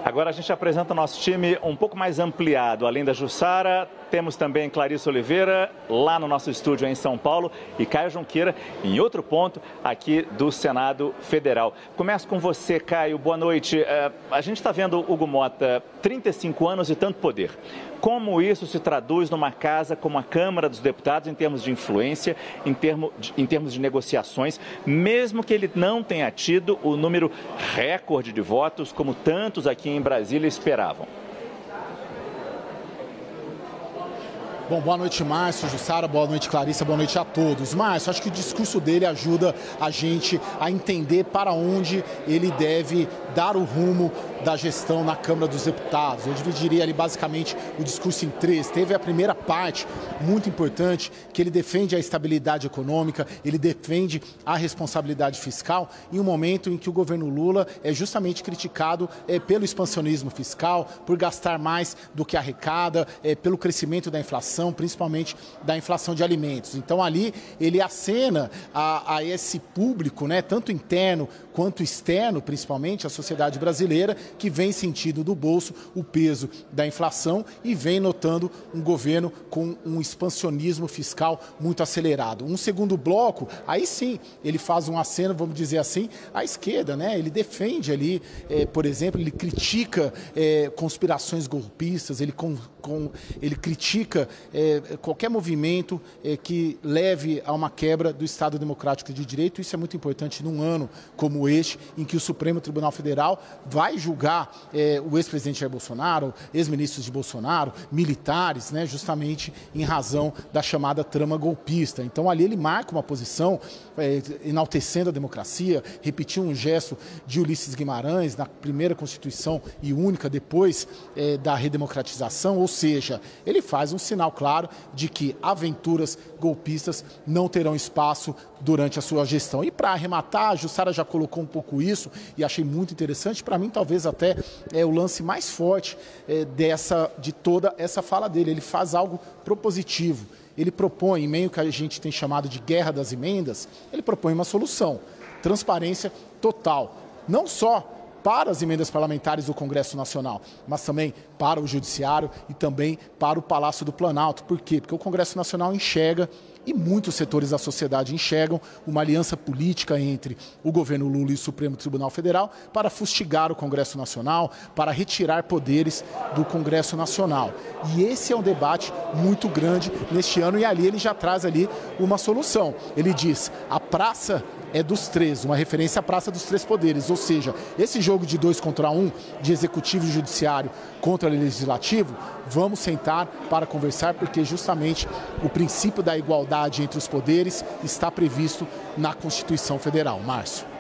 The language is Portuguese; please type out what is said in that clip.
Agora a gente apresenta o nosso time um pouco mais ampliado. Além da Jussara, temos também Clarice Oliveira, lá no nosso estúdio em São Paulo, e Caio Junqueira, em outro ponto aqui do Senado Federal. Começo com você, Caio. Boa noite. A gente está vendo Hugo Mota, 35 anos e tanto poder. Como isso se traduz numa casa como a Câmara dos Deputados em termos de influência, em termos de negociações, mesmo que ele não tenha tido o número recorde de votos, como tantos aqui em Brasília esperavam? Bom, boa noite, Márcio, Jussara, boa noite, Clarissa, boa noite a todos. Márcio, acho que o discurso dele ajuda a gente a entender para onde ele deve dar o rumo da gestão na Câmara dos Deputados. Eu dividiria ali basicamente o discurso em três. Teve a primeira parte, muito importante, que ele defende a estabilidade econômica, ele defende a responsabilidade fiscal em um momento em que o governo Lula é justamente criticado pelo expansionismo fiscal, por gastar mais do que arrecada, pelo crescimento da inflação, principalmente da inflação de alimentos. Então ali ele acena a esse público, né, tanto interno quanto externo, principalmente a sociedade brasileira, que vem sentindo do bolso o peso da inflação e vem notando um governo com um expansionismo fiscal muito acelerado. Um segundo bloco, aí sim, ele faz um aceno, vamos dizer assim, à esquerda, né? Ele defende ali, por exemplo, ele critica conspirações golpistas, ele critica qualquer movimento que leve a uma quebra do Estado Democrático de Direito. Isso é muito importante num ano como este, em que o Supremo Tribunal Federal vai julgar o ex-presidente Jair Bolsonaro, ex-ministros de Bolsonaro, militares, né, justamente em razão da chamada trama golpista. Então ali ele marca uma posição enaltecendo a democracia, repetiu um gesto de Ulisses Guimarães na primeira Constituição e única depois da redemocratização, ou seja, ele faz um sinal claro de que aventuras golpistas não terão espaço durante a sua gestão. E para arrematar, a Jussara já colocou um pouco isso e achei muito interessante, para mim talvez até o lance mais forte de toda essa fala dele. Ele faz algo propositivo. Ele propõe, em meio que a gente tem chamado de guerra das emendas, ele propõe uma solução, transparência total, não só para as emendas parlamentares do Congresso Nacional, mas também para o Judiciário e também para o Palácio do Planalto. Por quê? Porque o Congresso Nacional enxerga, e muitos setores da sociedade enxergam, uma aliança política entre o governo Lula e o Supremo Tribunal Federal para fustigar o Congresso Nacional, para retirar poderes do Congresso Nacional. E esse é um debate muito grande neste ano, e ali ele já traz ali uma solução. Ele diz: a praça é dos três, uma referência à Praça dos Três Poderes, ou seja, esse jogo de 2 contra 1, de executivo e judiciário contra legislativo, vamos sentar para conversar, porque justamente o princípio da igualdade entre os poderes está previsto na Constituição Federal. Márcio.